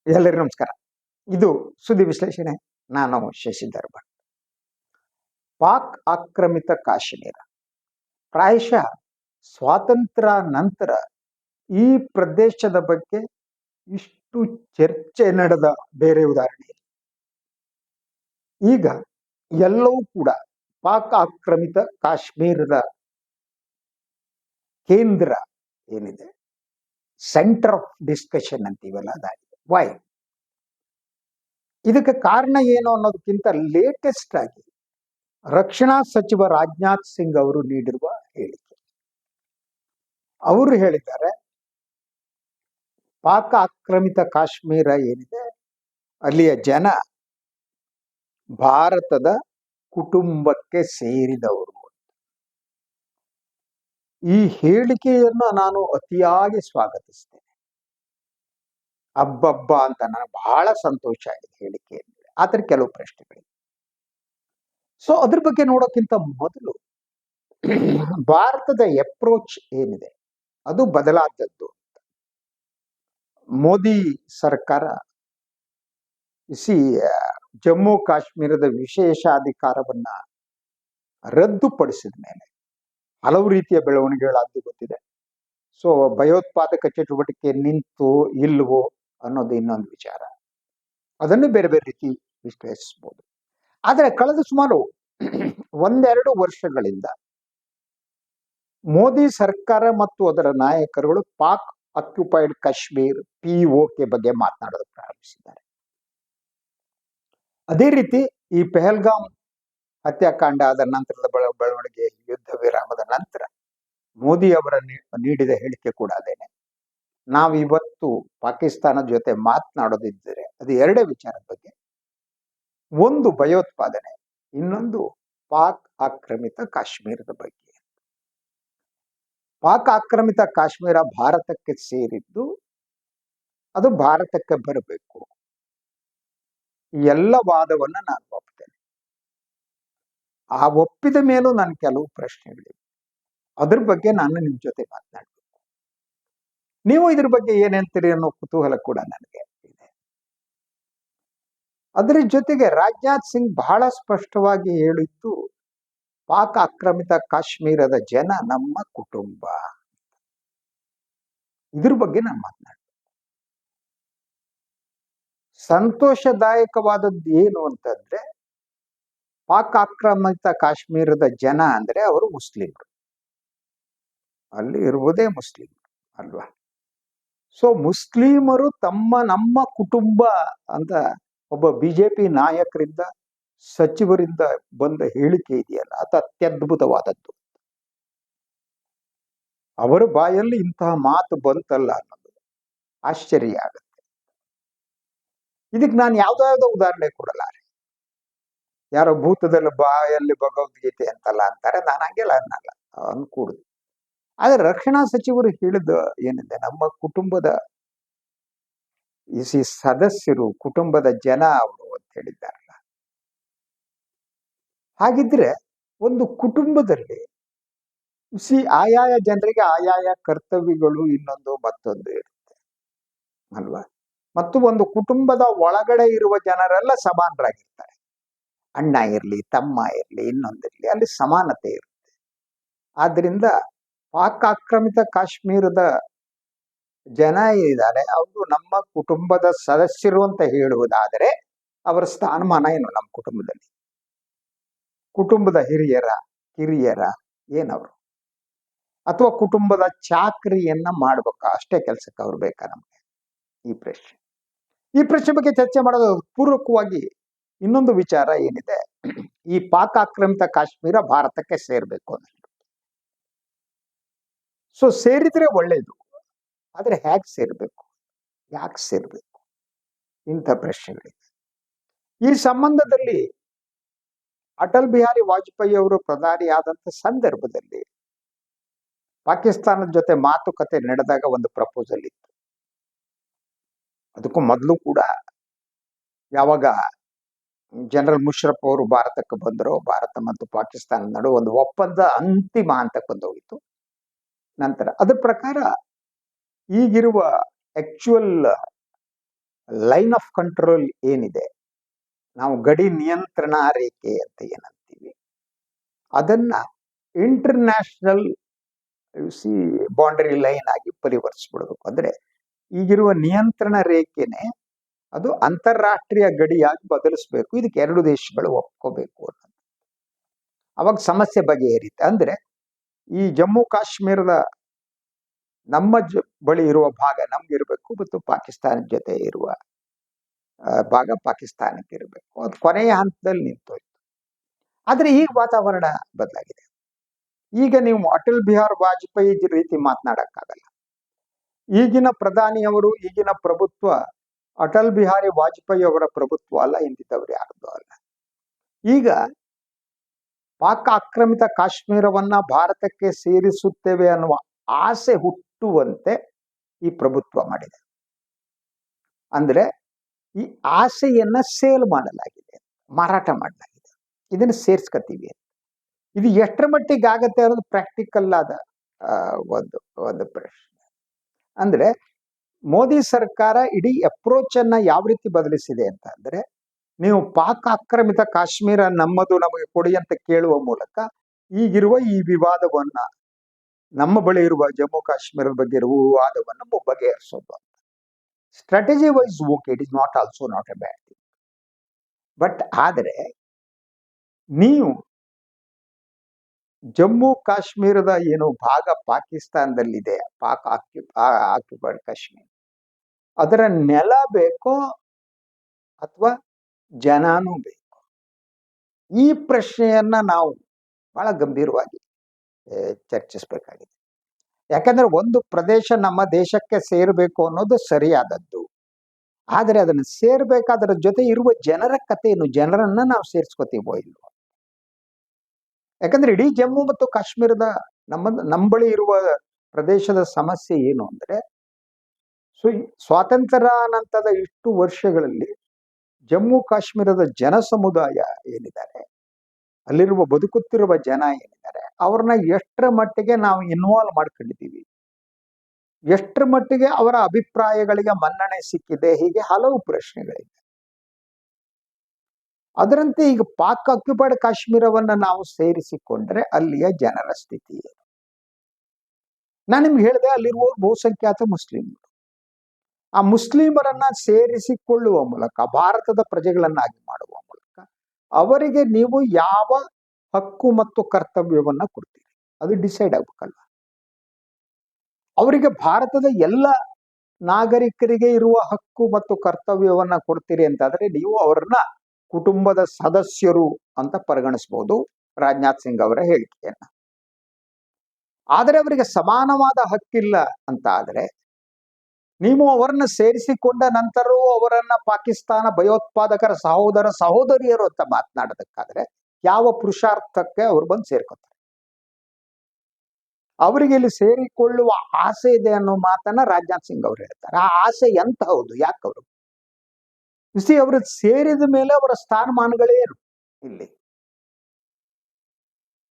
ಎಲ್ಲರಿಗೂ ನಮಸ್ಕಾರ. ಇದು ಸುದ್ದಿ ವಿಶ್ಲೇಷಣೆ. ನಾನು ಶಶಿಧರ್ ಭಟ್. ಪಾಕ್ ಆಕ್ರಮಿತ ಕಾಶ್ಮೀರ ಪ್ರಾಯಶಃ ಸ್ವಾತಂತ್ರ್ಯ ನಂತರ ಈ ಪ್ರದೇಶದ ಬಗ್ಗೆ ಇಷ್ಟು ಚರ್ಚೆ ನಡೆದ ಬೇರೆ ಉದಾಹರಣೆ ಇಲ್ಲ. ಈಗ ಎಲ್ಲವೂ ಕೂಡ ಪಾಕ್ ಆಕ್ರಮಿತ ಕಾಶ್ಮೀರದ ಕೇಂದ್ರ ಏನಿದೆ, ಸೆಂಟರ್ ಆಫ್ ಡಿಸ್ಕಷನ್ ಅಂತೀವಲ್ಲ, ಅದಾಗಿದೆ. ವೈ? ಇದಕ್ಕೆ ಕಾರಣ ಏನು ಅನ್ನೋದಕ್ಕಿಂತ ಲೇಟೆಸ್ಟ್ ಆಗಿ ರಕ್ಷಣಾ ಸಚಿವ ರಾಜನಾಥ್ ಸಿಂಗ್ ಅವರು ನೀಡಿರುವ ಹೇಳಿಕೆ. ಅವರು ಹೇಳಿದ್ದಾರೆ, ಪಾಕ್ ಆಕ್ರಮಿತ ಕಾಶ್ಮೀರ ಏನಿದೆ ಅಲ್ಲಿಯ ಜನ ಭಾರತದ ಕುಟುಂಬಕ್ಕೆ ಸೇರಿದವರು. ಈ ಹೇಳಿಕೆಯನ್ನು ನಾನು ಅತಿಯಾಗಿ ಸ್ವಾಗತಿಸ್ತೇನೆ. ಅಬ್ಬಬ್ಬ ಅಂತ ನನಗೆ ಬಹಳ ಸಂತೋಷ ಆಗಿದೆ ಹೇಳಿಕೆ. ಆದ್ರೆ ಕೆಲವು ಪ್ರಶ್ನೆಗಳಿವೆ. ಸೊ ಅದ್ರ ಬಗ್ಗೆ ನೋಡೋಕ್ಕಿಂತ ಮೊದಲು ಭಾರತದ ಅಪ್ರೋಚ್ ಏನಿದೆ ಅದು ಬದಲಾದದ್ದು. ಮೋದಿ ಸರ್ಕಾರ ಜಮ್ಮು ಕಾಶ್ಮೀರದ ವಿಶೇಷಾಧಿಕಾರವನ್ನ ರದ್ದುಪಡಿಸಿದ ಮೇಲೆ ಹಲವು ರೀತಿಯ ಬೆಳವಣಿಗೆಗಳಾದ್ದು ಗೊತ್ತಿದೆ. ಸೊ ಭಯೋತ್ಪಾದಕ ಚಟುವಟಿಕೆ ನಿಂತು ಇಲ್ವೋ ಅನ್ನೋದು ಇನ್ನೊಂದು ವಿಚಾರ. ಅದನ್ನು ಬೇರೆ ಬೇರೆ ರೀತಿ ವಿಶ್ಲೇಷಿಸಬಹುದು. ಆದರೆ ಕಳೆದ ಸುಮಾರು 1-2 ವರ್ಷಗಳಿಂದ ಮೋದಿ ಸರ್ಕಾರ ಮತ್ತು ಅದರ ನಾಯಕರುಗಳು ಪಾಕ್ ಆಕ್ಯುಪೈಡ್ ಕಾಶ್ಮೀರ್ POK ಬಗ್ಗೆ ಮಾತನಾಡಲು ಪ್ರಾರಂಭಿಸಿದ್ದಾರೆ. ಅದೇ ರೀತಿ ಈ ಪೆಹಲ್ಗಾಮ್ ಹತ್ಯಾಕಾಂಡ ಆದ ನಂತರದ ಬೆಳವಣಿಗೆ, ಯುದ್ಧ ವಿರಾಮದ ನಂತರ ಮೋದಿ ಅವರ ನೀಡಿದ ಹೇಳಿಕೆ ಕೂಡ ಅದೇನೆ. ನಾವಿವತ್ತು ಪಾಕಿಸ್ತಾನದ ಜೊತೆ ಮಾತನಾಡೋದಿದ್ದರೆ ಅದು ಎರಡೇ ವಿಚಾರದ ಬಗ್ಗೆ. ಒಂದು ಭಯೋತ್ಪಾದನೆ, ಇನ್ನೊಂದು ಪಾಕ್ ಆಕ್ರಮಿತ ಕಾಶ್ಮೀರದ ಬಗ್ಗೆ. ಪಾಕ್ ಆಕ್ರಮಿತ ಕಾಶ್ಮೀರ ಭಾರತಕ್ಕೆ ಸೇರಿದ್ದು, ಅದು ಭಾರತಕ್ಕೆ ಬರಬೇಕು. ಎಲ್ಲ ವಾದವನ್ನ ನಾನು ಒಪ್ತೇನೆ. ಆ ಒಪ್ಪಿದ ಮೇಲೂ ನಾನು ಕೆಲವು ಪ್ರಶ್ನೆಗಳಿವೆ. ಅದ್ರ ಬಗ್ಗೆ ನಾನು ನಿಮ್ ಜೊತೆ ಮಾತನಾಡಬೇಕು. ನೀವು ಇದ್ರ ಬಗ್ಗೆ ಏನೇಂತೀರಿ ಅನ್ನೋ ಕುತೂಹಲ ಕೂಡ ನನಗೆ ಇದೆ. ಅದರ ಜೊತೆಗೆ ರಾಜನಾಥ್ ಸಿಂಗ್ ಬಹಳ ಸ್ಪಷ್ಟವಾಗಿ ಹೇಳಿದ್ದು, ಪಾಕ್ ಆಕ್ರಮಿತ ಕಾಶ್ಮೀರದ ಜನ ನಮ್ಮ ಕುಟುಂಬ. ಇದ್ರ ಬಗ್ಗೆ ನಾನು ಮಾತನಾಡ್ತೀನಿ. ಸಂತೋಷದಾಯಕವಾದದ್ದು ಏನು ಅಂತಂದ್ರೆ, ಪಾಕ್ ಆಕ್ರಮಿತ ಕಾಶ್ಮೀರದ ಜನ ಅಂದ್ರೆ ಅವರು ಮುಸ್ಲಿಮರು, ಅಲ್ಲಿ ಇರುವುದೇ ಮುಸ್ಲಿಮರು ಅಲ್ವಾ? ಸೊ ಮುಸ್ಲಿಮರು ನಮ್ಮ ಕುಟುಂಬ ಅಂತ ಒಬ್ಬ BJP ನಾಯಕರಿಂದ, ಸಚಿವರಿಂದ ಬಂದ ಹೇಳಿಕೆ ಇದೆಯಲ್ಲ, ಅದು ಅತ್ಯದ್ಭುತವಾದದ್ದು. ಅವರ ಬಾಯಲ್ಲಿ ಇಂತಹ ಮಾತು ಬಂತಲ್ಲ ಅನ್ನೋದು ಆಶ್ಚರ್ಯ ಆಗುತ್ತೆ. ಇದಕ್ಕೆ ನಾನು ಯಾವ್ದಾವ್ದೋ ಉದಾಹರಣೆ ಕೊಡಲಾರೆ. ಯಾರೋ ಭೂತದಲ್ಲಿ ಬಾಯಲ್ಲಿ ಭಗವದ್ಗೀತೆ ಅಂತಲ್ಲ ಅಂತಾರೆ, ನಾನು ಹಂಗೆಲ್ಲ ಅನ್ನಲ್ಲ, ಅನ್ಕೂಡುದು. ಆದ್ರೆ ರಕ್ಷಣಾ ಸಚಿವರು ಹೇಳಿದ ಏನಿದೆ, ನಮ್ಮ ಕುಟುಂಬದ ಸದಸ್ಯರು, ಕುಟುಂಬದ ಜನ ಅವರು ಅಂತ ಹೇಳಿದ್ದಾರಲ್ಲ. ಹಾಗಿದ್ರೆ ಒಂದು ಕುಟುಂಬದಲ್ಲಿ ಆಯಾಯ ಜನರಿಗೆ ಆಯಾಯ ಕರ್ತವ್ಯಗಳು ಇನ್ನೊಂದು ಮತ್ತೊಂದು ಇರುತ್ತೆ ಅಲ್ವಾ? ಮತ್ತು ಒಂದು ಕುಟುಂಬದ ಒಳಗಡೆ ಇರುವ ಜನರೆಲ್ಲ ಸಮಾನರಾಗಿರ್ತಾರೆ. ಅಣ್ಣ ಇರ್ಲಿ, ತಮ್ಮ ಇರ್ಲಿ, ಇನ್ನೊಂದಿರ್ಲಿ, ಅಲ್ಲಿ ಸಮಾನತೆ ಇರುತ್ತೆ. ಆದ್ರಿಂದ ಪಾಕ್ ಆಕ್ರಮಿತ ಕಾಶ್ಮೀರದ ಜನ ಇದ್ದಾರೆ, ಅವರು ನಮ್ಮ ಕುಟುಂಬದ ಸದಸ್ಯರು ಅಂತ ಹೇಳುವುದಾದರೆ ಅವರ ಸ್ಥಾನಮಾನ ಏನು ನಮ್ಮ ಕುಟುಂಬದಲ್ಲಿ? ಕುಟುಂಬದ ಹಿರಿಯರ, ಕಿರಿಯರ ಏನವರು? ಅಥವಾ ಕುಟುಂಬದ ಚಾಕ್ರಿಯನ್ನ ಮಾಡ್ಬೇಕಾ? ಅಷ್ಟೇ ಕೆಲಸಕ್ಕೆ ಅವ್ರು ಬೇಕಾ ನಮ್ಗೆ? ಈ ಪ್ರಶ್ನೆ ಬಗ್ಗೆ ಚರ್ಚೆ ಮಾಡೋದು ಪೂರ್ವಕವಾಗಿ ಇನ್ನೊಂದು ವಿಚಾರ ಏನಿದೆ, ಈ ಪಾಕ್ ಆಕ್ರಮಿತ ಕಾಶ್ಮೀರ ಭಾರತಕ್ಕೆ ಸೇರ್ಬೇಕು ಅಂತ. ಸೊ ಸೇರಿದ್ರೆ ಒಳ್ಳೇದು, ಆದ್ರೆ ಹೇಗೆ ಸೇರ್ಬೇಕು, ಯಾಕೆ ಸೇರ್ಬೇಕು, ಇಂಥ ಪ್ರಶ್ನೆಗಳಿವೆ. ಈ ಸಂಬಂಧದಲ್ಲಿ ಅಟಲ್ ಬಿಹಾರಿ ವಾಜಪೇಯಿ ಅವರು ಪ್ರಧಾನಿ ಆದಂತ ಸಂದರ್ಭದಲ್ಲಿ ಪಾಕಿಸ್ತಾನದ ಜೊತೆ ಮಾತುಕತೆ ನಡೆದಾಗ ಒಂದು ಪ್ರಪೋಸಲ್ ಇತ್ತು. ಅದಕ್ಕೂ ಮೊದಲು ಕೂಡ ಯಾವಾಗ ಜನರಲ್ ಮುಷರಫ್ ಅವರು ಭಾರತಕ್ಕೆ ಬಂದರು, ಭಾರತ ಮತ್ತು ಪಾಕಿಸ್ತಾನ ನಡುವೆ ಒಂದು ಒಪ್ಪಂದ ಅಂತಿಮ ಹಂತಕ್ಕೆ ಬಂದೋಗಿತ್ತು. ನಂತರ ಅದ್ರ ಪ್ರಕಾರ ಈಗಿರುವ ಆಕ್ಚುಯಲ್ ಲೈನ್ ಆಫ್ ಕಂಟ್ರೋಲ್ ಏನಿದೆ, ನಾವು ಗಡಿ ನಿಯಂತ್ರಣ ರೇಖೆ ಅಂತ ಏನಂತೀವಿ, ಅದನ್ನ ಇಂಟರ್ನ್ಯಾಷನಲ್ ಬೌಂಡರಿ ಲೈನ್ ಆಗಿ ಪರಿವರ್ತಿಸ್ಬಿಡ್ಬೇಕು. ಅಂದ್ರೆ ಈಗಿರುವ ನಿಯಂತ್ರಣ ರೇಖೆನೆ ಅದು ಅಂತಾರಾಷ್ಟ್ರೀಯ ಗಡಿಯಾಗಿ ಬದಲಿಸ್ಬೇಕು. ಇದಕ್ಕೆ ಎರಡು ದೇಶಗಳು ಒಪ್ಕೋಬೇಕು ಅನ್ನೋದು. ಅವಾಗ ಸಮಸ್ಯೆ ಬಗೆಹರಿತೆ. ಅಂದ್ರೆ ಈ ಜಮ್ಮು ಕಾಶ್ಮೀರದ ನಮ್ಮ ಬಳಿ ಇರುವ ಭಾಗ ನಮ್ಗಿರ್ಬೇಕು, ಮತ್ತು ಪಾಕಿಸ್ತಾನದ ಜೊತೆ ಇರುವ ಭಾಗ ಪಾಕಿಸ್ತಾನಕ್ಕೆ ಇರಬೇಕು. ಅದು ಕೊನೆಯ ಹಂತದಲ್ಲಿ ನಿಂತೋಯ್ತು. ಆದ್ರೆ ಈಗ ವಾತಾವರಣ ಬದಲಾಗಿದೆ. ಈಗ ನೀವು ಅಟಲ್ ಬಿಹಾರ್ ವಾಜಪೇಯಿ ರೀತಿ ಮಾತನಾಡಕ್ಕಾಗಲ್ಲ. ಈಗಿನ ಪ್ರಧಾನಿಯವರು, ಈಗಿನ ಪ್ರಭುತ್ವ ಅಟಲ್ ಬಿಹಾರಿ ವಾಜಪೇಯಿ ಅವರ ಪ್ರಭುತ್ವ ಅಲ್ಲ, ಹಿಂದಿದ್ದವರು ಯಾರ್ದು ಅಲ್ಲ. ಈಗ ಪಾಕ್ ಆಕ್ರಮಿತ ಕಾಶ್ಮೀರವನ್ನ ಭಾರತಕ್ಕೆ ಸೇರಿಸುತ್ತೇವೆ ಅನ್ನುವ ಆಸೆ ಹುಟ್ಟುವಂತೆ ಈ ಪ್ರಭುತ್ವ ಮಾಡಿದೆ. ಅಂದ್ರೆ ಈ ಆಸೆಯನ್ನ ಸೇಲ್ ಮಾಡಲಾಗಿದೆ, ಮಾರಾಟ ಮಾಡಲಾಗಿದೆ. ಇದನ್ನ ಸೇರ್ಸ್ಕತೀವಿ. ಇದು ಎಷ್ಟರ ಮಟ್ಟಿಗೆ ಆಗತ್ತೆ ಅನ್ನೋದು ಪ್ರಾಕ್ಟಿಕಲ್ ಆದ ಒಂದು ಪ್ರಶ್ನೆ. ಅಂದ್ರೆ ಮೋದಿ ಸರ್ಕಾರ ಇಡೀ ಅಪ್ರೋಚ್ ಅನ್ನ ಯಾವ ರೀತಿ ಬದಲಿಸಿದೆ ಅಂತ ಅಂದ್ರೆ, ನೀವು ಪಾಕ್ ಆಕ್ರಮಿತ ಕಾಶ್ಮೀರ ನಮ್ಮದು, ನಮಗೆ ಕೊಡಿ ಅಂತ ಕೇಳುವ ಮೂಲಕ ಈಗಿರುವ ಈ ವಿವಾದವನ್ನ, ನಮ್ಮ ಬಳಿ ಇರುವ ಜಮ್ಮು ಕಾಶ್ಮೀರದ ಬಗ್ಗೆ ಇರುವ ವಿವಾದವನ್ನು ಬಗೆಹರಿಸೋದು ಅಂತ. Strategy wise okay, it is not also not a bad thing. But ಆದರೆ ನೀವು ಜಮ್ಮು ಕಾಶ್ಮೀರದ ಏನು ಭಾಗ ಪಾಕಿಸ್ತಾನದಲ್ಲಿದೆ, ಪಾಕ್ ಆಕ್ಯುಪೈಡ್ ಕಾಶ್ಮೀರ, ಅದರ ನೆಲ ಬೇಕೋ ಅಥವಾ ಜನನೂ ಬೇಕು? ಈ ಪ್ರಶ್ನೆಯನ್ನ ನಾವು ಬಹಳ ಗಂಭೀರವಾಗಿ ಚರ್ಚಿಸಬೇಕಾಗಿದೆ. ಯಾಕಂದ್ರೆ ಒಂದು ಪ್ರದೇಶ ನಮ್ಮ ದೇಶಕ್ಕೆ ಸೇರ್ಬೇಕು ಅನ್ನೋದು ಸರಿಯಾದದ್ದು. ಆದರೆ ಅದನ್ನು ಸೇರ್ಬೇಕಾದ್ರ ಜೊತೆ ಇರುವ ಜನರ ಕಥೆಯನ್ನು, ಜನರನ್ನ ನಾವು ಸೇರ್ಸ್ಕೊತೀವೋ ಇಲ್ವೋ? ಯಾಕಂದ್ರೆ ಇಡೀ ಜಮ್ಮು ಮತ್ತು ಕಾಶ್ಮೀರದ ನಮ್ಮ ಬಳಿ ಇರುವ ಪ್ರದೇಶದ ಸಮಸ್ಯೆ ಏನು ಅಂದ್ರೆ, ಸ್ವಾತಂತ್ರ್ಯಾನಂತರದ ಇಷ್ಟು ವರ್ಷಗಳಲ್ಲಿ ಜಮ್ಮು ಕಾಶ್ಮೀರದ ಜನ ಸಮುದಾಯ ಏನಿದ್ದಾರೆ, ಅಲ್ಲಿರುವ ಬದುಕುತ್ತಿರುವ ಜನ ಏನಿದ್ದಾರೆ, ಅವ್ರನ್ನ ಎಷ್ಟರ ಮಟ್ಟಿಗೆ ನಾವು ಇನ್ವಾಲ್ವ್ ಮಾಡ್ಕೊಂಡಿದ್ದೀವಿ, ಎಷ್ಟರ ಮಟ್ಟಿಗೆ ಅವರ ಅಭಿಪ್ರಾಯಗಳಿಗೆ ಮನ್ನಣೆ ಸಿಕ್ಕಿದೆ, ಹೀಗೆ ಹಲವು ಪ್ರಶ್ನೆಗಳಿವೆ. ಅದರಂತೆ ಈಗ ಪಾಕ್ ಆಕ್ಯುಪೈಡ್ ಕಾಶ್ಮೀರವನ್ನ ನಾವು ಸೇರಿಸಿಕೊಂಡ್ರೆ ಅಲ್ಲಿಯ ಜನರ ಸ್ಥಿತಿ ಏನು? ನಾನು ನಿಮ್ಗೆ ಹೇಳಿದೆ, ಅಲ್ಲಿರುವ ಬಹುಸಂಖ್ಯಾತ ಮುಸ್ಲಿಮರು. ಆ ಮುಸ್ಲಿಮರನ್ನ ಸೇರಿಸಿಕೊಳ್ಳುವ ಮೂಲಕ, ಭಾರತದ ಪ್ರಜೆಗಳನ್ನಾಗಿ ಮಾಡುವ ಮೂಲಕ ಅವರಿಗೆ ನೀವು ಯಾವ ಹಕ್ಕು ಮತ್ತು ಕರ್ತವ್ಯವನ್ನ ಕೊಡ್ತೀರಿ? ಅದು ಡಿಸೈಡ್ ಆಗ್ಬೇಕಲ್ಲ. ಅವರಿಗೆ ಭಾರತದ ಎಲ್ಲ ನಾಗರಿಕರಿಗೆ ಇರುವ ಹಕ್ಕು ಮತ್ತು ಕರ್ತವ್ಯವನ್ನ ಕೊಡ್ತೀರಿ ಅಂತಾದ್ರೆ ನೀವು ಅವರನ್ನ ಕುಟುಂಬದ ಸದಸ್ಯರು ಅಂತ ಪರಿಗಣಿಸಬಹುದು, ರಾಜನಾಥ್ ಸಿಂಗ್ ಅವರ ಹೇಳಿಕೆಯನ್ನ. ಆದರೆ ಅವರಿಗೆ ಸಮಾನವಾದ ಹಕ್ಕಿಲ್ಲ ಅಂತ ಆದ್ರೆ, ನೀವು ಅವರನ್ನ ಸೇರಿಸಿಕೊಂಡ ನಂತರವೂ ಅವರನ್ನ ಪಾಕಿಸ್ತಾನ ಭಯೋತ್ಪಾದಕರ ಸಹೋದರ ಸಹೋದರಿಯರು ಅಂತ ಮಾತನಾಡೋದಕ್ಕಾದ್ರೆ ಯಾವ ಪುರುಷಾರ್ಥಕ್ಕೆ ಅವ್ರು ಬಂದು ಸೇರ್ಕೊತಾರೆ? ಅವರಿಗೆ ಇಲ್ಲಿ ಸೇರಿಕೊಳ್ಳುವ ಆಸೆ ಇದೆ ಅನ್ನೋ ಮಾತನ್ನ ರಾಜನಾಥ್ ಸಿಂಗ್ ಅವರು ಹೇಳ್ತಾರೆ. ಆ ಆಸೆ ಎಂತ ಹೌದು? ಯಾಕೆ ಅವರು ಅವರು ಸೇರಿದ ಮೇಲೆ ಅವರ ಸ್ಥಾನಮಾನಗಳೇನು? ಇಲ್ಲಿ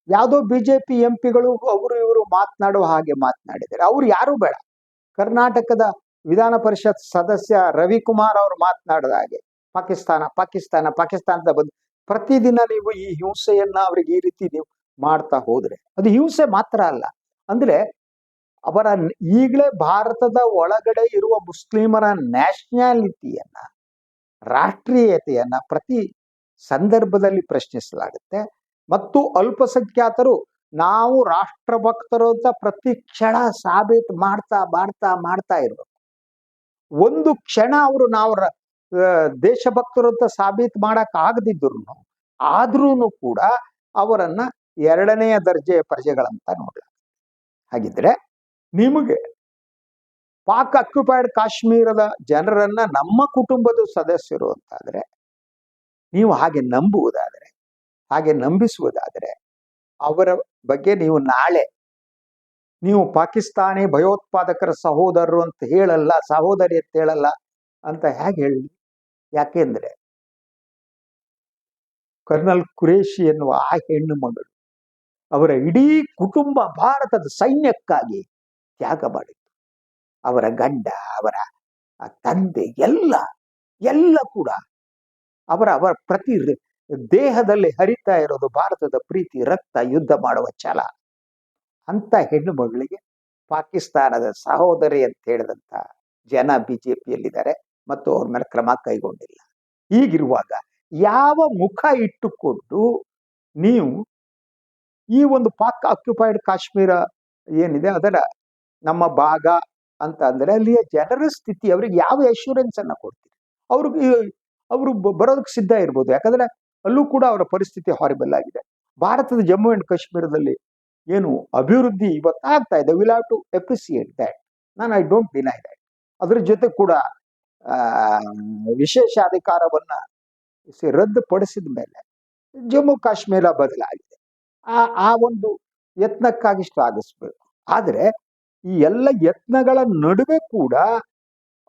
ಯಾವುದೋ ಬಿಜೆಪಿ ಎಂಪಿಗಳು ಅವರು ಇವರು ಮಾತನಾಡುವ ಹಾಗೆ ಮಾತನಾಡಿದ್ದಾರೆ. ಅವ್ರು ಯಾರು ಬೇಡ. ಕರ್ನಾಟಕದ ವಿಧಾನ ಪರಿಷತ್ ಸದಸ್ಯ ರವಿಕುಮಾರ್ ಅವರು ಮಾತನಾಡಿದ ಹಾಗೆ ಪಾಕಿಸ್ತಾನ ಪಾಕಿಸ್ತಾನ ಪಾಕಿಸ್ತಾನದ ಬಂದು ಪ್ರತಿದಿನ ನೀವು ಈ ಹಿಂಸೆಯನ್ನ ಅವ್ರಿಗೆ ಈ ರೀತಿ ನೀವು ಮಾಡ್ತಾ ಹೋದ್ರೆ ಅದು ಹಿಂಸೆ ಮಾತ್ರ ಅಲ್ಲ, ಅಂದ್ರೆ ಅವರ ಈಗಲೇ ಭಾರತದ ಒಳಗಡೆ ಇರುವ ಮುಸ್ಲಿಮರ ನ್ಯಾಷನಾಲಿಟಿಯನ್ನ, ರಾಷ್ಟ್ರೀಯತೆಯನ್ನ ಪ್ರತಿ ಸಂದರ್ಭದಲ್ಲಿ ಪ್ರಶ್ನಿಸಲಾಗುತ್ತೆ. ಮತ್ತು ಅಲ್ಪಸಂಖ್ಯಾತರು ನಾವು ರಾಷ್ಟ್ರಭಕ್ತರು ಅಂತ ಪ್ರತಿ ಕ್ಷಣ ಸಾಬೀತು ಮಾಡ್ತಾ ಮಾಡ್ತಾ ಮಾಡ್ತಾ ಇರ್ಬೇಕು. ಒಂದು ಕ್ಷಣ ಅವರು ನಾವು ದೇಶಭಕ್ತರು ಅಂತ ಸಾಬೀತು ಮಾಡಕ್ ಆಗದಿದ್ರು ಆದ್ರೂ ಕೂಡ ಅವರನ್ನ ಎರಡನೆಯ ದರ್ಜೆಯ ಪ್ರಜೆಗಳಂತ ನೋಡ್ಲ. ಹಾಗಿದ್ರೆ ನಿಮಗೆ ಪಾಕ್ ಆಕ್ಯುಪೈಡ್ ಕಾಶ್ಮೀರದ ಜನರನ್ನ ನಮ್ಮ ಕುಟುಂಬದ ಸದಸ್ಯರು ಅಂತಾದ್ರೆ, ನೀವು ಹಾಗೆ ನಂಬುವುದಾದರೆ, ಹಾಗೆ ನಂಬಿಸುವುದಾದರೆ, ಅವರ ಬಗ್ಗೆ ನೀವು ನಾಳೆ ನೀವು ಪಾಕಿಸ್ತಾನಿ ಭಯೋತ್ಪಾದಕರ ಸಹೋದರರು ಅಂತ ಹೇಳಲ್ಲ, ಸಹೋದರಿ ಅಂತ ಹೇಳಲ್ಲ ಅಂತ ಹೇಗೆ ಹೇಳಿ? ಯಾಕೆಂದ್ರೆ ಕರ್ನಲ್ ಕುರೇಶಿ ಎನ್ನುವ ಆ ಹೆಣ್ಣು ಮಗಳು ಅವರ ಇಡೀ ಕುಟುಂಬ ಭಾರತದ ಸೈನ್ಯಕ್ಕಾಗಿ ತ್ಯಾಗ ಮಾಡಿತ್ತು. ಅವರ ಗಂಡ, ಅವರ ತಂದೆ ಎಲ್ಲ ಎಲ್ಲ ಕೂಡ ಅವರ ಅವರ ಪ್ರತಿ ದೇಹದಲ್ಲಿ ಹರಿತಾ ಇರೋದು ಭಾರತದ ಪ್ರೀತಿ, ರಕ್ತ, ಯುದ್ಧ ಮಾಡುವ ಛಲ. ಅಂತ ಹೆಣ್ಣು ಮಗಳಿಗೆ ಪಾಕಿಸ್ತಾನದ ಸಹೋದರಿ ಅಂತ ಹೇಳಿದಂತ ಜನ ಬಿಜೆಪಿಯಲ್ಲಿದ್ದಾರೆ ಮತ್ತು ಅವ್ರ ಮೇಲೆ ಕ್ರಮ ಕೈಗೊಂಡಿಲ್ಲ. ಹೀಗಿರುವಾಗ ಯಾವ ಮುಖ ಇಟ್ಟುಕೊಂಡು ನೀವು ಈ ಒಂದು ಪಾಕ್ ಆಕ್ಯುಪೈಡ್ ಕಾಶ್ಮೀರ ಏನಿದೆ ಅದರ ನಮ್ಮ ಭಾಗ ಅಂತ ಅಂದ್ರೆ ಅಲ್ಲಿಯ ಜನರ ಸ್ಥಿತಿ ಅವರಿಗೆ ಯಾವ ಅಶ್ಯೂರೆನ್ಸ್ ಅನ್ನ ಕೊಡ್ತೀರಿ? ಅವರು ಬರೋದಕ್ಕೆ ಸಿದ್ಧ ಇರ್ಬೋದು, ಯಾಕಂದ್ರೆ ಅಲ್ಲೂ ಕೂಡ ಅವರ ಪರಿಸ್ಥಿತಿ ಹಾರಿಬಲ್ ಆಗಿದೆ. ಭಾರತದ ಜಮ್ಮು ಅಂಡ್ ಕಾಶ್ಮೀರದಲ್ಲಿ ಏನು ಅಭಿವೃದ್ಧಿ ಇವತ್ತು ಆಗ್ತಾ ಇದೆ, will have to appreciate that. ನಾನು ಐ ಡೋಂಟ್ ಡಿನೈ ದ್ಯಾಟ್. ಅದ್ರ ಜೊತೆ ಕೂಡ ವಿಶೇಷ ಅಧಿಕಾರವನ್ನ ರದ್ದುಪಡಿಸಿದ ಮೇಲೆ ಜಮ್ಮು ಕಾಶ್ಮೀರ ಬದಲಾಗಿದೆ. ಆ ಒಂದು ಯತ್ನಕ್ಕಾಗಿ ಶ್ಲಾಘಿಸ್ಬೇಕು. ಆದ್ರೆ ಈ ಎಲ್ಲ ಯತ್ನಗಳ ನಡುವೆ ಕೂಡ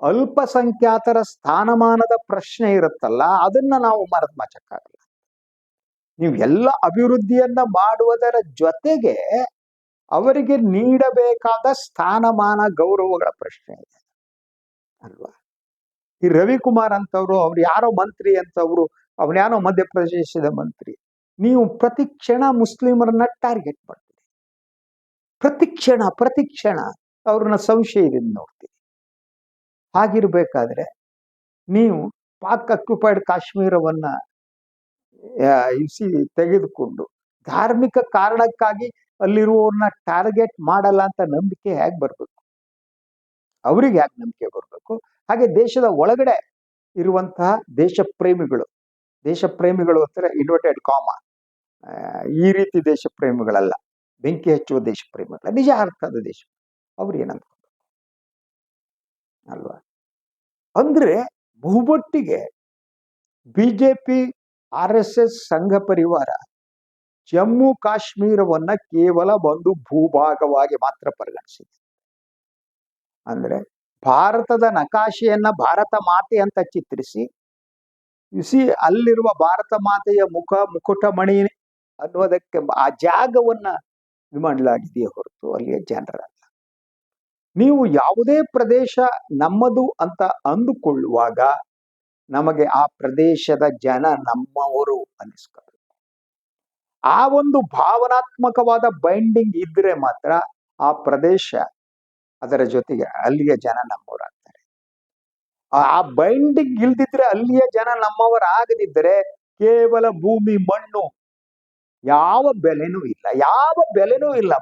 ಅಲ್ಪಸಂಖ್ಯಾತರ ಸ್ಥಾನಮಾನದ ಪ್ರಶ್ನೆ ಇರುತ್ತಲ್ಲ, ಅದನ್ನ ನಾವು ಮರೆತು ಮಚ್ಚಕ್ಕಾಗಲ್ಲ. ನೀವು ಎಲ್ಲ ಅಭಿವೃದ್ಧಿಯನ್ನ ಮಾಡುವುದರ ಜೊತೆಗೆ ಅವರಿಗೆ ನೀಡಬೇಕಾದ ಸ್ಥಾನಮಾನ ಗೌರವಗಳ ಪ್ರಶ್ನೆ ಇದೆ ಅಲ್ವಾ? ಈ ರವಿಕುಮಾರ್ ಅಂತವ್ರು, ಅವ್ರು ಯಾರೋ ಮಂತ್ರಿ ಅಂತವ್ರು, ಅವನ್ಯಾರೋ ಮಧ್ಯಪ್ರದೇಶದ ಮಂತ್ರಿ. ನೀವು ಪ್ರತಿ ಕ್ಷಣ ಮುಸ್ಲಿಮರನ್ನ ಟಾರ್ಗೆಟ್ ಮಾಡ್ತೀರಿ, ಪ್ರತಿ ಕ್ಷಣ ಅವ್ರನ್ನ ಸಂಶಯದಿಂದ ನೋಡ್ತೀರಿ. ಹಾಗಿರ್ಬೇಕಾದ್ರೆ ನೀವು ಪಾಕ್ ಆಕ್ಯುಪೈಡ್ ಕಾಶ್ಮೀರವನ್ನ ತೆಗೆದುಕೊಂಡು ಧಾರ್ಮಿಕ ಕಾರಣಕ್ಕಾಗಿ ಅಲ್ಲಿರುವವ್ರನ್ನ ಟಾರ್ಗೆಟ್ ಮಾಡಲ್ಲ ಅಂತ ನಂಬಿಕೆ ಹೇಗೆ ಬರ್ಬೇಕು? ಅವ್ರಿಗೆ ಯಾಕೆ ನಂಬಿಕೆ ಬರ್ಬೇಕು? ಹಾಗೆ ದೇಶದ ಒಳಗಡೆ ಇರುವಂತಹ ದೇಶ ಪ್ರೇಮಿಗಳು ಹತ್ರ ಇನ್ವರ್ಟೆಡ್ ಕಾಮ, ಈ ರೀತಿ ದೇಶ ಪ್ರೇಮಿಗಳಲ್ಲ, ಬೆಂಕಿ ಹಚ್ಚುವ ದೇಶ ಪ್ರೇಮಿಗಳ ನಿಜ ಅರ್ಥದ ದೇಶ, ಅವ್ರು ಏನಂತ ಅಲ್ವಾ? ಅಂದ್ರೆ ಬಹುಮಟ್ಟಿಗೆ ಬಿಜೆಪಿ, RSS, ಸಂಘ ಪರಿವಾರ ಜಮ್ಮು ಕಾಶ್ಮೀರವನ್ನ ಕೇವಲ ಒಂದು ಭೂಭಾಗವಾಗಿ ಮಾತ್ರ ಪರಿಗಣಿಸಿದೆ. ಅಂದ್ರೆ ಭಾರತದ ನಕಾಶೆಯನ್ನ ಭಾರತ ಮಾತೆ ಅಂತ ಚಿತ್ರಿಸಿ ಅಲ್ಲಿರುವ ಭಾರತ ಮಾತೆಯ ಮುಕುಟಮಣಿ ಅನ್ನೋದಕ್ಕೆ ಆ ಜಾಗವನ್ನ ಮಾಡಲಾಗಿದೆಯೇ ಹೊರತು ಅಲ್ಲಿಯ ಜನರಲ್ಲ. ನೀವು ಯಾವುದೇ ಪ್ರದೇಶ ನಮ್ಮದು ಅಂತ ಅಂದುಕೊಳ್ಳುವಾಗ ನಮಗೆ ಆ ಪ್ರದೇಶದ ಜನ ನಮ್ಮವರು ಅನ್ನಿಸ್ಕೋಬೇಕು. ಆ ಒಂದು ಭಾವನಾತ್ಮಕವಾದ ಬೈಂಡಿಂಗ್ ಇದ್ರೆ ಮಾತ್ರ ಆ ಪ್ರದೇಶ, ಅದರ ಜೊತೆಗೆ ಅಲ್ಲಿಯ ಜನ ನಮ್ಮವರಾಗ್ತಾರೆ. ಆ ಬೈಂಡಿಂಗ್ ಇಲ್ದಿದ್ರೆ, ಅಲ್ಲಿಯ ಜನ ನಮ್ಮವರಾಗದಿದ್ದರೆ ಕೇವಲ ಭೂಮಿ, ಮಣ್ಣು, ಯಾವ ಬೆಲೆನೂ ಇಲ್ಲ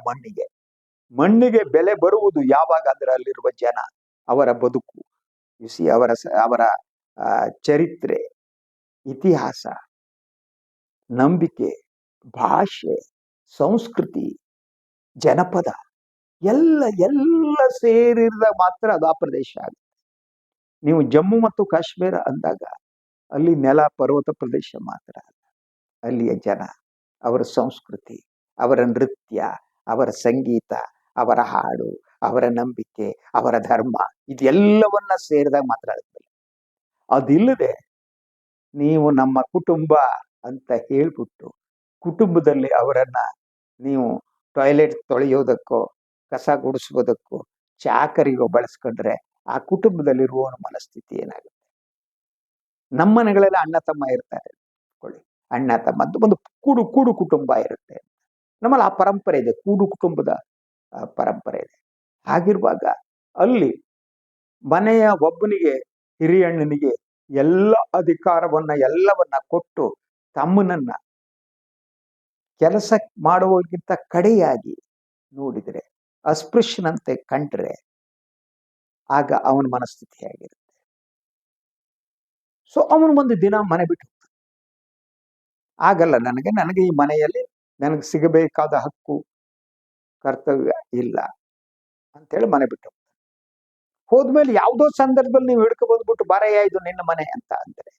ಮಣ್ಣಿಗೆ ಬೆಲೆ ಬರುವುದು ಯಾವಾಗ ಅಂದ್ರೆ ಅಲ್ಲಿರುವ ಜನ, ಅವರ ಬದುಕು, ಅವರ ಚರಿತ್ರೆ, ಇತಿಹಾಸ, ನಂಬಿಕೆ, ಭಾಷೆ, ಸಂಸ್ಕೃತಿ, ಜನಪದ ಎಲ್ಲ ಸೇರಿದ ಮಾತ್ರ ಅದು ಆ ಪ್ರದೇಶ ಆಗುತ್ತೆ. ನೀವು ಜಮ್ಮು ಮತ್ತು ಕಾಶ್ಮೀರ ಅಂದಾಗ ಅಲ್ಲಿ ನೆಲ, ಪರ್ವತ ಪ್ರದೇಶ ಮಾತ್ರ ಅಲ್ಲ, ಅಲ್ಲಿಯ ಜನ, ಅವರ ಸಂಸ್ಕೃತಿ, ಅವರ ನೃತ್ಯ, ಅವರ ಸಂಗೀತ, ಅವರ ಹಾಡು, ಅವರ ನಂಬಿಕೆ, ಅವರ ಧರ್ಮ, ಇದೆಲ್ಲವನ್ನ ಸೇರಿದಾಗ ಮಾತ್ರ ಆಗುತ್ತೆ. ಅದಿಲ್ಲದೆ ನೀವು ನಮ್ಮ ಕುಟುಂಬ ಅಂತ ಹೇಳ್ಬಿಟ್ಟು ಕುಟುಂಬದಲ್ಲಿ ಅವರನ್ನ ನೀವು ಟಾಯ್ಲೆಟ್ ತೊಳೆಯೋದಕ್ಕೋ, ಕಸ ಗುಡಿಸೋದಕ್ಕೋ, ಚಾಕರಿಗೋ ಬಳಸ್ಕೊಂಡ್ರೆ ಆ ಕುಟುಂಬದಲ್ಲಿರುವ ಮನಸ್ಥಿತಿ ಏನಾಗುತ್ತೆ? ನಮ್ಮ ಮನೆಗಳೆಲ್ಲ ಅಣ್ಣ ತಮ್ಮ ಇರ್ತಾರೆ, ಅಣ್ಣ ತಮ್ಮ ಅಂತ ಒಂದು ಕೂಡು ಕುಟುಂಬ ಇರುತ್ತೆ. ನಮ್ಮಲ್ಲಿ ಆ ಪರಂಪರೆ ಇದೆ, ಕೂಡು ಕುಟುಂಬದ ಪರಂಪರೆ ಇದೆ. ಹಾಗಿರುವಾಗ ಅಲ್ಲಿ ಮನೆಯ ಒಬ್ಬನಿಗೆ, ಹಿರಿಯಣ್ಣನಿಗೆ ಎಲ್ಲ ಅಧಿಕಾರವನ್ನ ಎಲ್ಲವನ್ನ ಕೊಟ್ಟು ತಮ್ಮನನ್ನ ಕೆಲಸ ಮಾಡುವಕ್ಕಿಂತ ಕಡೆಯಾಗಿ ನೋಡಿದರೆ, ಅಸ್ಪೃಶ್ಯನಂತೆ ಕಂಡ್ರೆ ಆಗ ಅವನ ಮನಸ್ಥಿತಿ ಆಗಿರುತ್ತೆ. ಸೊ ಅವನು ಒಂದು ದಿನ ಮನೆ ಬಿಟ್ಟು ಆಗಲ್ಲ, ನನಗೆ ಈ ಮನೆಯಲ್ಲಿ ನನಗೆ ಸಿಗಬೇಕಾದ ಹಕ್ಕು, ಕರ್ತವ್ಯ ಇಲ್ಲ ಅಂತೇಳಿ ಮನೆ ಬಿಟ್ಟು ಹೋದ್ಮೇಲೆ ಯಾವುದೋ ಸಂದರ್ಭದಲ್ಲಿ ನೀವು ಹಿಡ್ಕೊ ಬಂದ್ಬಿಟ್ಟು ಬಾರಯ್ಯ ಇದು ನಿನ್ನ ಮನೆ ಅಂತ ಅಂದ್ರೆ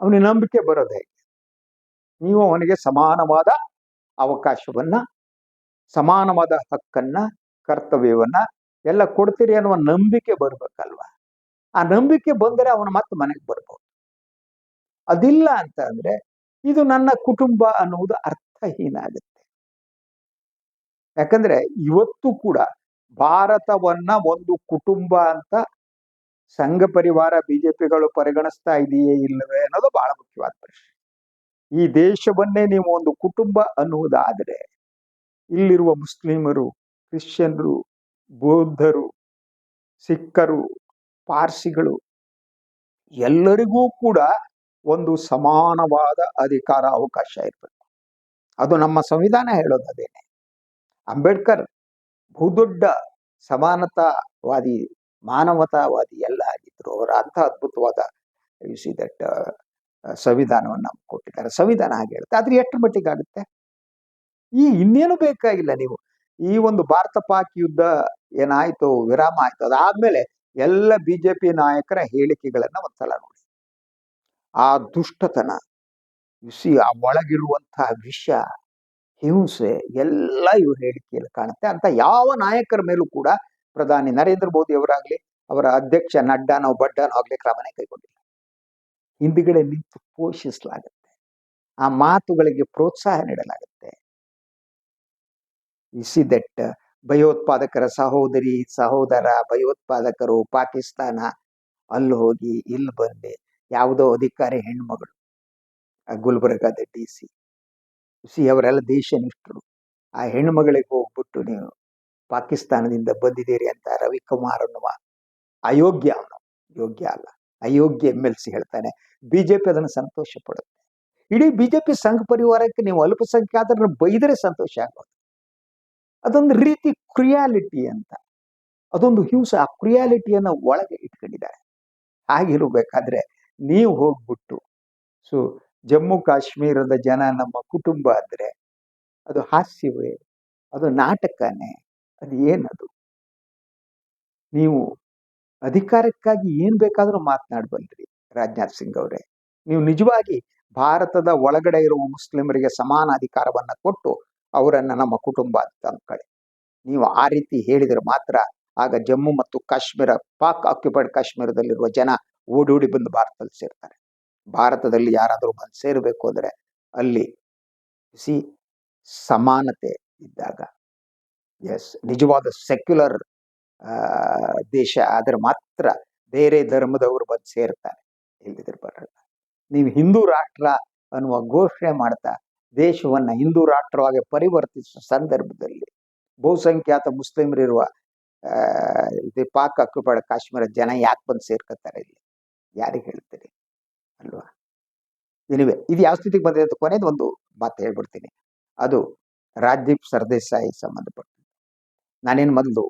ಅವನಿಗೆ ನಂಬಿಕೆ ಬರೋದು ಹೇಗೆ? ನೀವು ಅವನಿಗೆ ಸಮಾನವಾದ ಅವಕಾಶವನ್ನ, ಸಮಾನವಾದ ಹಕ್ಕನ್ನ, ಕರ್ತವ್ಯವನ್ನ ಎಲ್ಲ ಕೊಡ್ತೀರಿ ಅನ್ನುವ ನಂಬಿಕೆ ಬರ್ಬೇಕಲ್ವಾ? ಆ ನಂಬಿಕೆ ಬಂದರೆ ಅವನು ಮತ್ತೆ ಮನೆಗೆ ಬರ್ಬೋದು. ಅದಿಲ್ಲ ಅಂತ ಅಂದ್ರೆ ಇದು ನನ್ನ ಕುಟುಂಬ ಅನ್ನುವುದು ಅರ್ಥಹೀನ ಆಗುತ್ತೆ. ಯಾಕಂದ್ರೆ ಇವತ್ತು ಕೂಡ ಭಾರತವನ್ನ ಒಂದು ಕುಟುಂಬ ಅಂತ ಸಂಘ ಪರಿವಾರ ಬಿಜೆಪಿಗಳು ಪರಿಗಣಿಸ್ತಾ ಇದೆಯೇ ಇಲ್ಲವೇ ಅನ್ನೋದು ಬಹಳ ಮುಖ್ಯವಾದ ಪ್ರಶ್ನೆ. ಈ ದೇಶವನ್ನೇ ನೀವು ಒಂದು ಕುಟುಂಬ ಅನ್ನುವುದಾದರೆ ಇಲ್ಲಿರುವ ಮುಸ್ಲಿಮರು, ಕ್ರಿಶ್ಚಿಯನ್ರು, ಬೌದ್ಧರು, ಸಿಖ್ಖರು, ಪಾರ್ಸಿಗಳು ಎಲ್ಲರಿಗೂ ಕೂಡ ಒಂದು ಸಮಾನವಾದ ಅಧಿಕಾರ ಅವಕಾಶ ಇರಬೇಕು. ಅದು ನಮ್ಮ ಸಂವಿಧಾನ ಹೇಳೋದದೇನೆ. ಅಂಬೇಡ್ಕರ್ ಬಹುದೊಡ್ಡ ಸಮಾನತಾವಾದಿ, ಮಾನವತಾವಾದಿ ಎಲ್ಲ ಆಗಿದ್ರು. ಅವರ ಅಂಥ ಅದ್ಭುತವಾದ ದಟ್ ಸಂವಿಧಾನವನ್ನು ನಮ್ಗೆ ಕೊಟ್ಟಿದ್ದಾರೆ. ಸಂವಿಧಾನ ಹಾಗೆ ಹೇಳುತ್ತೆ. ಆದ್ರೆ ಎಷ್ಟು ಮಟ್ಟಿಗೆ ಆಗುತ್ತೆ? ಇನ್ನೇನು ಬೇಕಾಗಿಲ್ಲ. ನೀವು ಈ ಒಂದು ಭಾರತ ಪಾಕ್ ಯುದ್ಧ ಏನಾಯ್ತು, ವಿರಾಮ ಆಯ್ತು, ಅದಾದ್ಮೇಲೆ ಎಲ್ಲ ಬಿಜೆಪಿ ನಾಯಕರ ಹೇಳಿಕೆಗಳನ್ನ ಒಂದ್ಸಲ ನೋಡಿ. ಆ ದುಷ್ಟತನ, ಆ ಒಳಗಿರುವಂತಹ ವಿಷ, ಹಿಂಸೆ ಎಲ್ಲ ಇವ್ರ ಹೇಳಿಕೆಯಲ್ಲಿ ಕಾಣುತ್ತೆ. ಅಂತ ಯಾವ ನಾಯಕರ ಮೇಲೂ ಕೂಡ ಪ್ರಧಾನಿ ನರೇಂದ್ರ ಮೋದಿ ಅವರಾಗ್ಲಿ, ಅವರ ಅಧ್ಯಕ್ಷ ನಡ್ಡಾನೋ ಬಡ್ಡಾನೋ ಆಗ್ಲಿ ಕ್ರಮನೇ ಕೈಗೊಂಡಿಲ್ಲ. ಹಿಂದುಗಡೆ ನಿಂತು ಪೋಷಿಸಲಾಗುತ್ತೆ, ಆ ಮಾತುಗಳಿಗೆ ಪ್ರೋತ್ಸಾಹ ನೀಡಲಾಗುತ್ತೆ. ದಟ್ ಭಯೋತ್ಪಾದಕರ ಸಹೋದರ ಭಯೋತ್ಪಾದಕರು ಪಾಕಿಸ್ತಾನ, ಅಲ್ಲಿ ಹೋಗಿ ಇಲ್ಲಿ ಬಂದೆ, ಯಾವುದೋ ಅಧಿಕಾರಿ ಹೆಣ್ಮಗಳು ಗುಲ್ಬರ್ಗಾದ DC ಅವರೆಲ್ಲ ದೇಶನಿಷ್ಠರು. ಆ ಹೆಣ್ಮಗಳಿಗೆ ಹೋಗ್ಬಿಟ್ಟು ನೀವು ಪಾಕಿಸ್ತಾನದಿಂದ ಬಂದಿದ್ದೀರಿ ಅಂತ ರವಿಕುಮಾರ್ ಅನ್ನುವ ಅಯೋಗ್ಯ, ಯೋಗ್ಯ ಅಲ್ಲ, ಅಯೋಗ್ಯ MLC ಹೇಳ್ತಾನೆ. ಬಿಜೆಪಿ ಅದನ್ನು ಸಂತೋಷ ಪಡುತ್ತೆ. ಇಡೀ ಬಿಜೆಪಿ ಸಂಘ ಪರಿವಾರಕ್ಕೆ ನೀವು ಅಲ್ಪಸಂಖ್ಯಾತರನ್ನು ಬೈದರೆ ಸಂತೋಷ ಆಗೋದು. ಅದೊಂದು ರೀತಿ ಕ್ರಿಯಾಲಿಟಿ ಅಂತ, ಅದೊಂದು ಹಿಂಸೆ. ಆ ಕ್ರಿಯಾಲಿಟಿಯನ್ನು ಒಳಗೆ ಇಟ್ಕೊಂಡಿದ್ದಾರೆ. ಹಾಗಿರ್ಬೇಕಾದ್ರೆ ನೀವು ಹೋಗ್ಬಿಟ್ಟು ಜಮ್ಮು ಕಾಶ್ಮೀರದ ಜನ ನಮ್ಮ ಕುಟುಂಬ ಅಂದ್ರೆ ಅದು ಹಾಸ್ಯವೇ, ಅದು ನಾಟಕನೇ, ಅದು ಏನದು? ನೀವು ಅಧಿಕಾರಕ್ಕಾಗಿ ಏನ್ ಬೇಕಾದ್ರೂ ಮಾತನಾಡ್ಬಲ್ರಿ ರಾಜನಾಥ್ ಸಿಂಗ್ ಅವರೇ. ನೀವು ನಿಜವಾಗಿ ಭಾರತದ ಒಳಗಡೆ ಇರುವ ಮುಸ್ಲಿಮರಿಗೆ ಸಮಾನ ಅಧಿಕಾರವನ್ನ ಕೊಟ್ಟು ಅವರನ್ನ ನಮ್ಮ ಕುಟುಂಬ ಅಂತ ಅನ್ಕೊಳ್ಳಿ. ನೀವು ಆ ರೀತಿ ಹೇಳಿದ್ರೆ ಮಾತ್ರ ಆಗ ಜಮ್ಮು ಮತ್ತು ಕಾಶ್ಮೀರ, ಪಾಕ್ ಆಕ್ಯುಪೈಡ್ ಕಾಶ್ಮೀರದಲ್ಲಿರುವ ಜನ ಓಡೋಡಿ ಬಂದು ಭಾರತದಲ್ಲಿ ಸೇರ್ತಾರೆ. ಭಾರತದಲ್ಲಿ ಯಾರಾದರೂ ಬಂದು ಸೇರಬೇಕು ಅಂದ್ರೆ ಅಲ್ಲಿ ಸಮಾನತೆ ಇದ್ದಾಗ, ನಿಜವಾದ ಸೆಕ್ಯುಲರ್ ದೇಶ ಆದ್ರೆ ಮಾತ್ರ ಬೇರೆ ಧರ್ಮದವರು ಬಂದು ಸೇರ್ತಾರೆ, ಇಲ್ಲದಿದ್ರೆ ಬರಲ್ಲ. ನೀವು ಹಿಂದೂ ರಾಷ್ಟ್ರ ಅನ್ನುವ ಘೋಷಣೆ ಮಾಡ್ತಾ ದೇಶವನ್ನ ಹಿಂದೂ ರಾಷ್ಟ್ರವಾಗಿ ಪರಿವರ್ತಿಸುವ ಸಂದರ್ಭದಲ್ಲಿ ಬಹುಸಂಖ್ಯಾತ ಮುಸ್ಲಿಮರಿರುವ ಪಾಕ್ ಆಕ್ಯುಪೈಡ್ ಕಾಶ್ಮೀರ ಜನ ಯಾಕೆ ಬಂದು ಸೇರ್ಕೊತಾರೆ ಇಲ್ಲಿ? ಯಾರಿಗೆ ಹೇಳ್ತೀರಿ ಅಲ್ವಾ? ಇದು ಯಾವ ಸ್ಥಿತಿಗೆ ಬಂದಿದೆ ಅಂತ ಕೊನೆದು ಒಂದು ಮಾತು ಹೇಳ್ಬಿಡ್ತೀನಿ. ಅದು ರಾಜದೀಪ್ ಸರ್ದೇಸಾಯಿ ಸಂಬಂಧಪಟ್ಟ. ನಾನೇನು ಮೊದಲು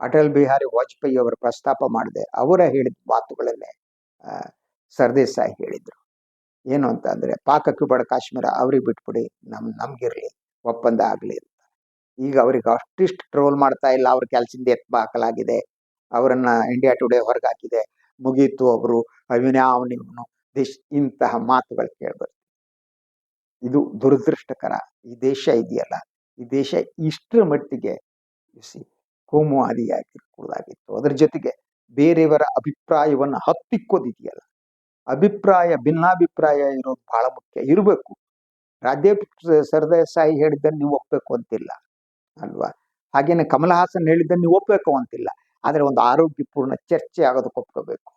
ಅಟಲ್ ಬಿಹಾರಿ ವಾಜಪೇಯಿ ಅವರ ಪ್ರಸ್ತಾಪ ಮಾಡಿದೆ. ಅವರ ಹೇಳಿದ ಮಾತುಗಳನ್ನೇ ಸರ್ದೇಸಾಯಿ ಹೇಳಿದ್ರು. ಏನು ಅಂತ ಅಂದ್ರೆ, ಪಾಕ್ ಆಕ್ಯುಪೈಡ್ ಕಾಶ್ಮೀರ ಅವ್ರಿಗೆ ಬಿಟ್ಬಿಡಿ, ನಮ್ಗಿರ್ಲಿ, ಒಪ್ಪಂದ ಆಗ್ಲಿ ಅಂತ. ಈಗ ಅವ್ರಿಗೆ ಅಷ್ಟಿಷ್ಟು ಟ್ರೋಲ್ ಮಾಡ್ತಾ ಇಲ್ಲ, ಅವ್ರ ಕೆಲಸದಿಂದ ಎತ್ತ ಹಾಕಲಾಗಿದೆ, ಅವರನ್ನ ಇಂಡಿಯಾ ಟುಡೇ ಹೊರಗಾಕಿದೆ, ಮುಗೀತು, ಅವರು ಅವಿನಾವನಿವನು ಇಂತಹ ಮಾತುಗಳು ಕೇಳ್ಬಾರ್ದು. ಇದು ದುರದೃಷ್ಟಕರ. ಈ ದೇಶ ಇದೆಯಲ್ಲ, ಈ ದೇಶ ಇಷ್ಟರ ಮಟ್ಟಿಗೆ ಕೋಮುವಾದಿಯಾಗಿರ್ಬೋದಾಗಿತ್ತು. ಅದ್ರ ಜೊತೆಗೆ ಬೇರೆಯವರ ಅಭಿಪ್ರಾಯವನ್ನು ಹತ್ತಿಕ್ಕೋದಿದೆಯಲ್ಲ, ಭಿನ್ನಾಭಿಪ್ರಾಯ ಇರೋದು ಬಹಳ ಮುಖ್ಯ ಇರಬೇಕು. ರಾಜದೀಪ್ ಸರ್ದೇಸಾಯಿ ಹೇಳಿದ್ದನ್ನು ನೀವು ಒಪ್ಪಬೇಕು ಅಂತಿಲ್ಲ ಅಲ್ವಾ? ಹಾಗೇನೆ ಕಮಲ್ ಹಾಸನ್ ಹೇಳಿದ್ದನ್ನು ನೀವು ಒಪ್ಪಬೇಕು ಅಂತಿಲ್ಲ. ಆದ್ರೆ ಒಂದು ಆರೋಗ್ಯಪೂರ್ಣ ಚರ್ಚೆ ಆಗೋದಕ್ಕೆ ಒಪ್ಕೋಬೇಕು.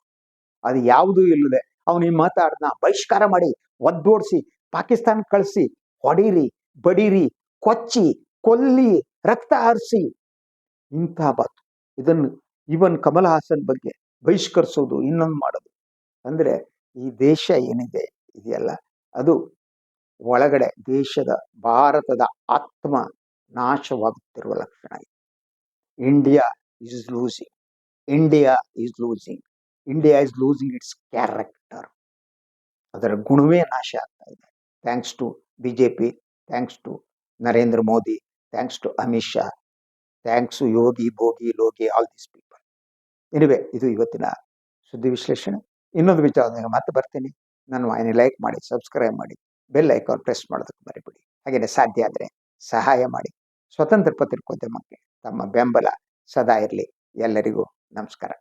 ಅದು ಯಾವುದೂ ಇಲ್ಲದೆ ಅವನು ಈ ಮಾತಾಡ್ನ ಬಹಿಷ್ಕಾರ ಮಾಡಿ, ಒದ್ದೋಡಿಸಿ, ಪಾಕಿಸ್ತಾನ ಕಳಿಸಿ, ಹೊಡೀರಿ, ಬಡೀರಿ, ಕೊಚ್ಚಿ, ಕೊಲ್ಲಿ, ರಕ್ತ ಹರಿಸಿ, ಇಂತಹ ಮಾತು. ಇದನ್ನು ಇವನ್ ಕಮಲ್ ಹಾಸನ್ ಬಗ್ಗೆ ಬಹಿಷ್ಕರಿಸೋದು, ಇನ್ನೊಂದು ಮಾಡೋದು ಅಂದ್ರೆ ಈ ದೇಶ ಏನಿದೆ ಇದೆಯಲ್ಲ, ಅದು ಒಳಗಡೆ ದೇಶದ ಭಾರತದ ಆತ್ಮ ನಾಶವಾಗುತ್ತಿರುವ ಲಕ್ಷಣ ಇದೆ. India is losing, India is losing, India is losing its character. ಅದರ ಗುಣವೇ ನಾಶ ಆಗ್ತಾ ಇದೆ. Thanks to BJP, thanks to Narendra Modi, thanks to Amit Shah, thanks to Yogi, ಭೋಗಿ, ಲೋಗಿ, ಆಲ್ ದೀಸ್ ಪೀಪಲ್. ಇದು ಇವತ್ತಿನ ಸುದ್ದಿ ವಿಶ್ಲೇಷಣೆ. ಇನ್ನೊಂದು ವಿಚಾರದಾಗ ಮತ್ತೆ ಬರ್ತೀನಿ. ನನ್ನ ವಾಹಿನಿ ಲೈಕ್ ಮಾಡಿ, ಸಬ್ಸ್ಕ್ರೈಬ್ ಮಾಡಿ, ಬೆಲ್ ಐಕಾನ್ ಪ್ರೆಸ್ ಮಾಡೋದಕ್ಕೆ ಮರಿಬೇಡಿ. ಹಾಗೆಯೇ ಸಾಧ್ಯ ಆದರೆ ಸಹಾಯ ಮಾಡಿ. ಸ್ವತಂತ್ರ ಪತ್ರಿಕೋದ್ಯಮಕ್ಕೆ ತಮ್ಮ ಬೆಂಬಲ ಸದಾ ಇರಲಿ. ಎಲ್ಲರಿಗೂ ನಮಸ್ಕಾರ.